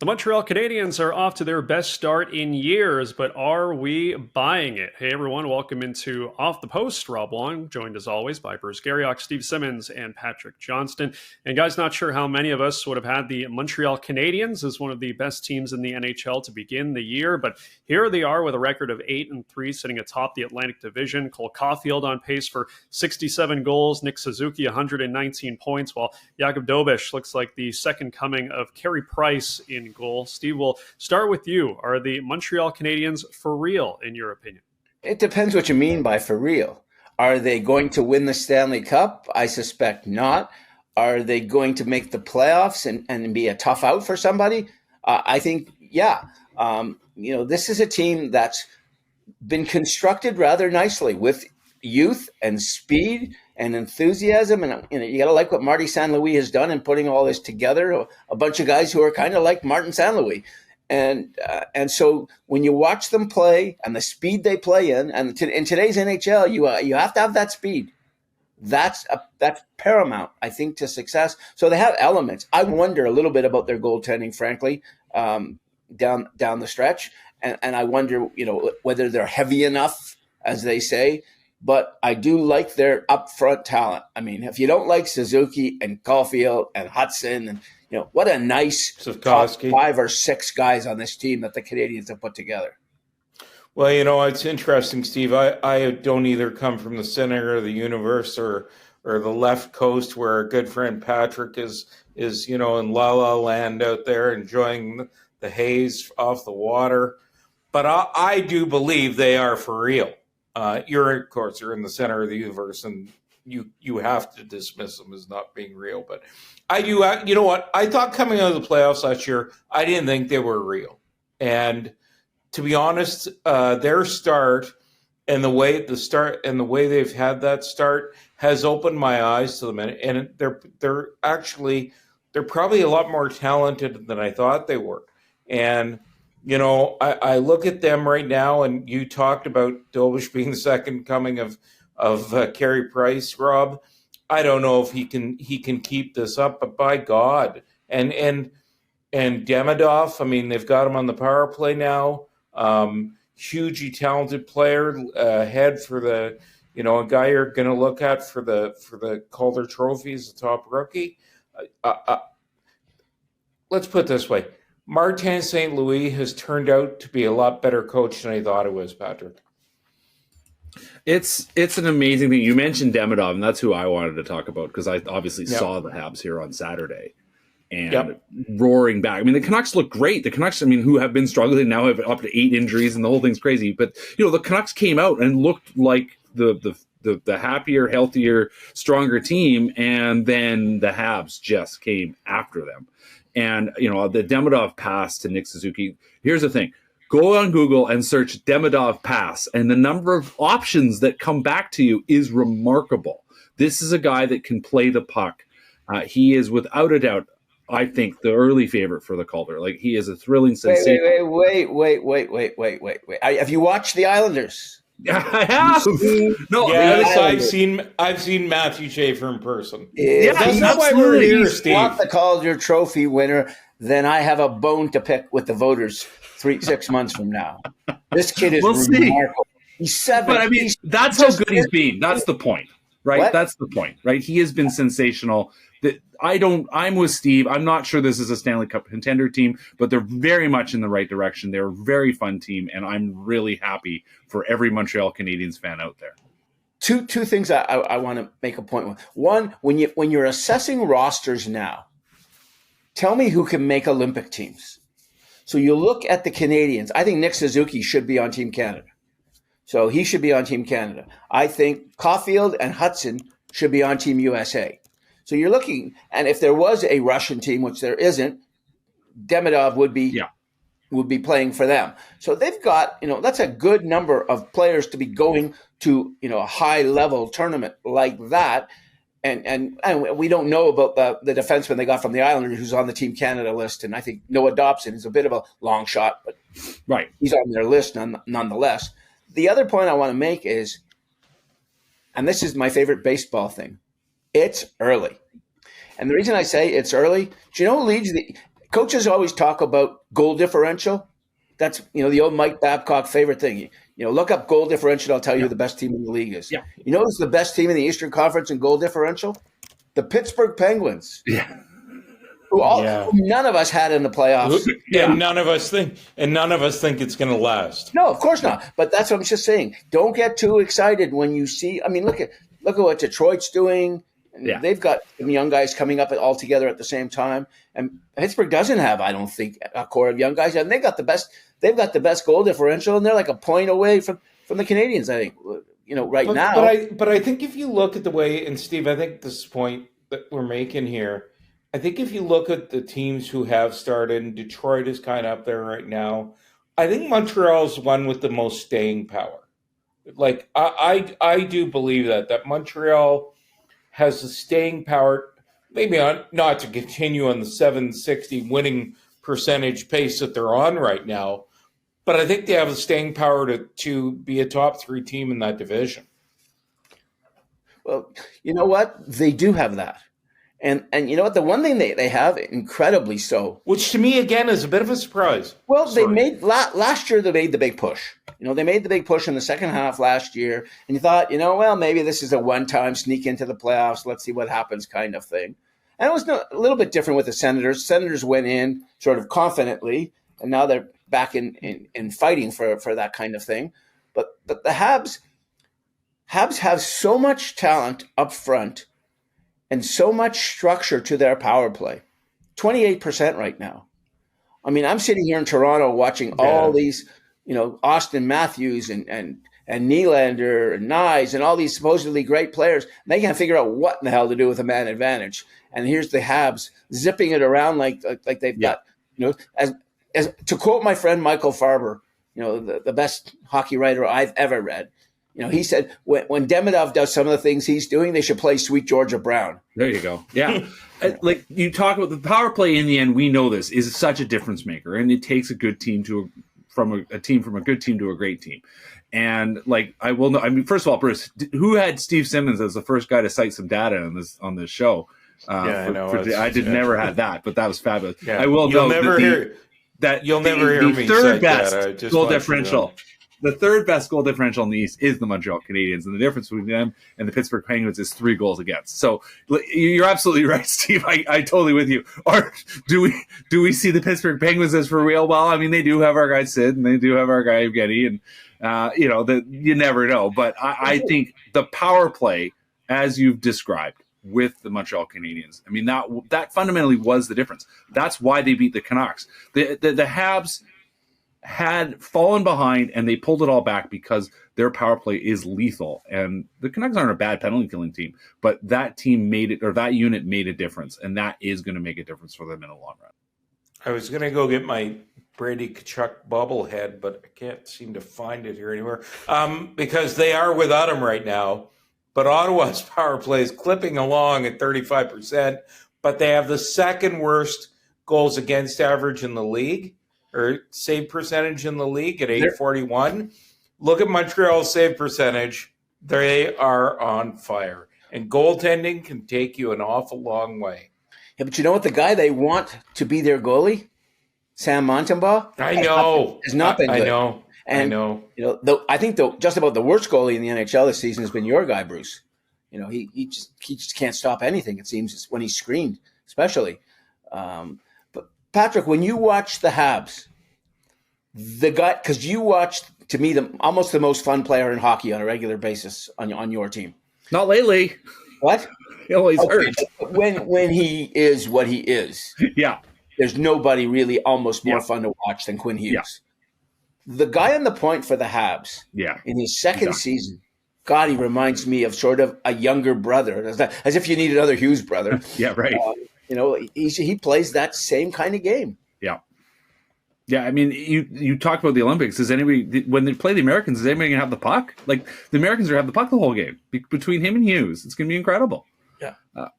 The Montreal Canadiens are off to their best start in years, but are we buying it? Hey everyone, welcome into Off the Post. Rob Wong, joined as always by Bruce Garrioch, Steve Simmons, and Patrick Johnston. And guys, not sure how many of us would have had the Montreal Canadiens as one of the best teams in the NHL to begin the year, but here they are with a record of 8-3, sitting atop the Atlantic Division. Cole Caulfield on pace for 67 goals, Nick Suzuki 119 points, while Jakub Dobeš looks like the second coming of Carey Price in goal. Steve, we'll start with you. Are the Montreal Canadiens for real, in your opinion? It depends what you mean by for real. Are they going to win the Stanley Cup? I suspect not. Are they going to make the playoffs and be a tough out for somebody? I think, yeah. This is a team that's been constructed rather nicely with youth and speed and enthusiasm, and you got to like what Marty St. Louis has done in putting all this together. A bunch of guys who are kind of like Martin St. Louis, and so when you watch them play and the speed they play in today's NHL, you have to have that speed. That's paramount, I think, to success. So they have elements. I wonder a little bit about their goaltending, frankly, down the stretch, and I wonder, whether they're heavy enough, as they say. But I do like their upfront talent. I mean, if you don't like Suzuki and Caulfield and Hudson, and what a nice top 5 or 6 guys on this team that the Canadiens have put together. Well, it's interesting, Steve. I don't either come from the center of the universe or the left coast, where our good friend Patrick is in La La Land out there enjoying the haze off the water. But I do believe they are for real. You're in the center of the universe, and you have to dismiss them as not being real. But I do. You know what? I thought coming out of the playoffs last year, I didn't think they were real. And to be honest, their start and the way they've had that start has opened my eyes to them. And they're probably a lot more talented than I thought they were. And I look at them right now, and you talked about Dobeš being the second coming of Carey Price, Rob. I don't know if he can keep this up, but by God, and Demidov. I mean, they've got him on the power play now. Hugely talented player ahead for the a guy you're going to look at for the Calder Trophy as the top rookie. Let's put it this way. Martin St. Louis has turned out to be a lot better coach than I thought it was, Patrick. It's an amazing thing. You mentioned Demidov, and that's who I wanted to talk about, because I obviously saw the Habs here on Saturday and roaring back. I mean, the Canucks look great. The Canucks, who have been struggling now, have up to 8 injuries, and the whole thing's crazy. But, the Canucks came out and looked like the happier, healthier, stronger team, and then the Habs just came after them. And, the Demidov pass to Nick Suzuki, here's the thing. Go on Google and search Demidov pass, and the number of options that come back to you is remarkable. This is a guy that can play the puck. He is, without a doubt, I think, the early favorite for the Calder. Like, he is a thrilling sensation. Wait. Have you watched the Islanders? I have. No, yes, I've seen Matthew Schaefer in person. That's why we're here, Steve. Not the Calder Trophy winner, then I have a bone to pick with the voters 6 months from now. This kid is remarkable. He's 7. But that's how good he's been. That's the point, right? What? That's the point, right? He has been sensational. I'm with Steve. I'm not sure this is a Stanley Cup contender team, but they're very much in the right direction. They're a very fun team, and I'm really happy for every Montreal Canadiens fan out there. Two things I want to make a point with. One, when you're assessing rosters now, tell me who can make Olympic teams. So you look at the Canadiens. I think Nick Suzuki should be on Team Canada. So he should be on Team Canada. I think Caulfield and Hudson should be on Team USA. So you're looking, and if there was a Russian team, which there isn't, Demidov would be playing for them. So they've got, that's a good number of players to be going to, a high level tournament like that. And we don't know about the defenseman they got from the Islanders, who's on the Team Canada list. And I think Noah Dobson is a bit of a long shot, but he's on their list nonetheless. The other point I want to make is, and this is my favorite baseball thing, it's early. And the reason I say it's early, do you know who leads coaches always talk about goal differential. That's, the old Mike Babcock favorite thing. Look up goal differential. I'll tell you who the best team in the league is. Yeah. You know who's the best team in the Eastern Conference in goal differential? The Pittsburgh Penguins. Yeah. Who none of us had in the playoffs. And none of us think it's going to last. No, of course not. But that's what I'm just saying. Don't get too excited when you see. I mean, look at what Detroit's doing. Yeah. They've got some young guys coming up all together at the same time, and Pittsburgh doesn't have, I don't think, a core of young guys, and they've got the best. They've got the best goal differential, and they're like a point away from the Canadiens. I think now. But I think if you look at the way, and Steve, I think this point that we're making here. I think if you look at the teams who have started, and Detroit is kind of up there right now, I think Montreal's one with the most staying power. Like, I do believe that Montreal has the staying power, maybe not to continue on the 760 winning percentage pace that they're on right now, but I think they have the staying power to be a top 3 team in that division. Well, you know what? They do have that. And you know what? The one thing they have, incredibly so. Which to me, again, is a bit of a surprise. Well, they made last year, they made the big push. They made the big push in the second half last year. And you thought, well, maybe this is a one-time sneak into the playoffs. Let's see what happens kind of thing. And it was a little bit different with the Senators. Senators went in sort of confidently, and now they're back in fighting for that kind of thing. But the Habs have so much talent up front and so much structure to their power play. 28% right now. I mean, I'm sitting here in Toronto watching all these, Austin Matthews and Nylander and Nyes and all these supposedly great players. And they can't figure out what in the hell to do with a man advantage. And here's the Habs zipping it around like they've got, as to quote my friend Michael Farber, the best hockey writer I've ever read. He said when Demidov does some of the things he's doing, they should play Sweet Georgia Brown. There you go. Yeah. Like you talk about the power play in the end, we know this is such a difference maker, and it takes a good team from a good team to a great team. And first of all, Bruce, who had Steve Simmons as the first guy to cite some data on this show? I know. I never had that, but that was fabulous. Yeah. I will You'll know never hear that. You'll never hear me third cite best that. goal differential. The third best goal differential in the East is the Montreal Canadiens, and the difference between them and the Pittsburgh Penguins is 3 goals against. So you're absolutely right, Steve. I totally with you. Or do we see the Pittsburgh Penguins as for real? Well, I mean, they do have our guy Sid, and they do have our guy Evgeny, and you never know. But I think the power play, as you've described, with the Montreal Canadiens, I mean, that fundamentally was the difference. That's why they beat the Canucks. The Habs had fallen behind, and they pulled it all back because their power play is lethal. And the Canucks aren't a bad penalty killing team, but that team that unit made a difference, and that is going to make a difference for them in the long run. I was going to go get my Brady Tkachuk bobblehead, but I can't seem to find it here anymore because they are without him right now. But Ottawa's power play is clipping along at 35%, but they have the second worst goals against average in the league, or save percentage in the league at 841. Look at Montreal's save percentage. They are on fire. And goaltending can take you an awful long way. Yeah, but you know what? The guy they want to be their goalie, Sam Montembeault, has not been good. I know. I think just about the worst goalie in the NHL this season has been your guy, Bruce. He just can't stop anything, it seems, when he's screened, especially. But Patrick, when you watch the Habs, the guy, because you watched, to me, almost the most fun player in hockey on a regular basis on your team. Not lately. What? He always hurt. When he is what he is. Yeah. There's nobody really almost more fun to watch than Quinn Hughes. Yeah. The guy on the point for the Habs in his second season, God, he reminds me of sort of a younger brother, as if you need another Hughes brother. Yeah, right. He plays that same kind of game. Yeah. Yeah, I mean, you talk about the Olympics. When they play the Americans, is anybody going to have the puck? Like, the Americans are going to have the puck the whole game. Between him and Hughes, it's going to be incredible. Yeah.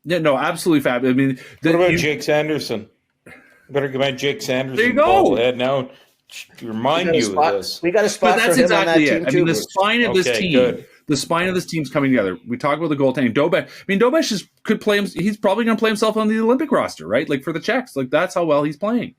Absolutely fabulous. I mean, what about Jake Sanderson? Better get my Jake Sanderson. There you go. Head now. To remind you of this. We got a spot for him on that team too. I mean, the spine of this team. The spine of this team's coming together. We talk about the goaltending. Dobesh could play. He's probably going to play himself on the Olympic roster, right? Like for the Czechs. Like that's how well he's playing.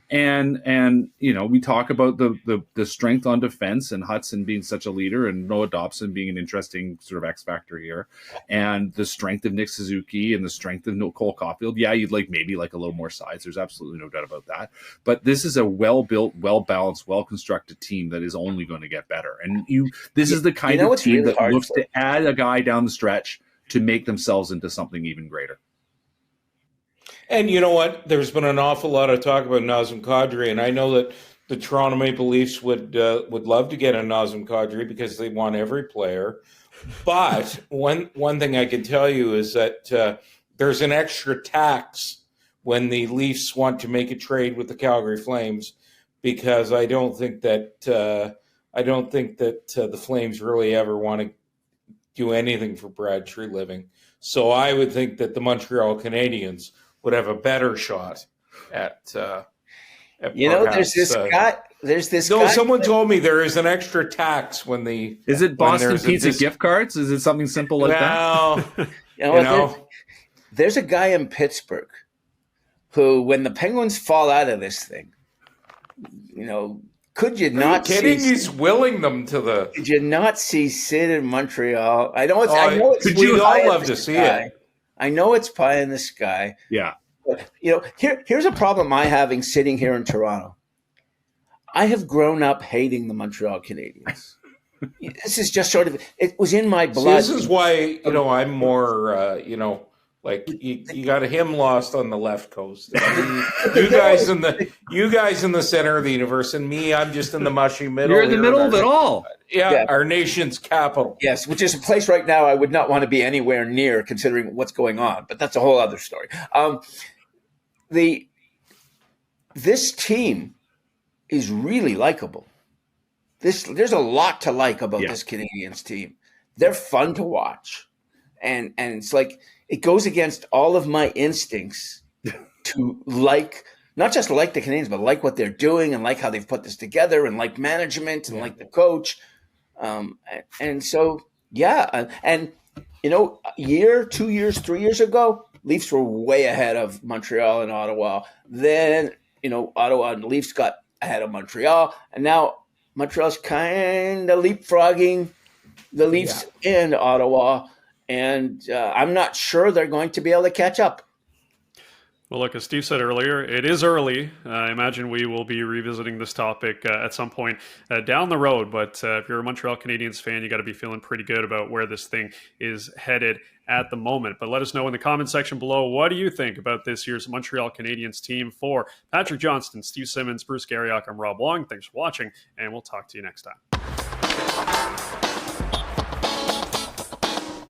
And we talk about the strength on defense and Hudson being such a leader and Noah Dobson being an interesting sort of X factor here, and the strength of Nick Suzuki and the strength of Cole Caulfield. Yeah, you'd maybe like a little more size. There's absolutely no doubt about that. But this is a well-built, well-balanced, well-constructed team that is only going to get better. And this is the kind of team that looks to add a guy down the stretch to make themselves into something even greater. And you know what? There's been an awful lot of talk about Nazem Kadri, and I know that the Toronto Maple Leafs would love to get a Nazem Kadri because they want every player. But one thing I can tell you is that there's an extra tax when the Leafs want to make a trade with the Calgary Flames, because I don't think that the Flames really ever want to do anything for Brad Treliving. So I would think that the Montreal Canadiens would have a better shot at there's this guy. No, someone told me there is an extra tax when the. Is it Boston Pizza gift cards? Is it something simple like that? There's a guy in Pittsburgh who, when the Penguins fall out of this thing, could you not see? He's willing them to the. Did you not see Sid in Montreal? I know it's. Could you all love to see it? I know it's pie in the sky. Yeah. But, here's a problem I having sitting here in Toronto. I have grown up hating the Montreal Canadiens. This is just sort of, it was in my blood. See, this is why, I'm more, you got him lost on the left coast. You guys in the center of the universe, and me, I'm just in the mushy middle. You're in the middle of it all. Yeah, our nation's capital. Yes, which is a place right now I would not want to be anywhere near, considering what's going on. But that's a whole other story. This team is really likable. There's a lot to like about this Canadiens team. They're fun to watch, and it's like it goes against all of my instincts to not just like the Canadiens, but like what they're doing and like how they've put this together and like management and like the coach. And so, a year, 2 years, 3 years ago, Leafs were way ahead of Montreal and Ottawa. Then, Ottawa and the Leafs got ahead of Montreal, and now Montreal's kind of leapfrogging the Leafs in Ottawa, and I'm not sure they're going to be able to catch up. Well, look, as Steve said earlier, it is early. I imagine we will be revisiting this topic at some point down the road. But if you're a Montreal Canadiens fan, you got to be feeling pretty good about where this thing is headed at the moment. But let us know in the comment section below, what do you think about this year's Montreal Canadiens team? For Patrick Johnston, Steve Simmons, Bruce Garrioch, I'm Rob Wong. Thanks for watching, and we'll talk to you next time.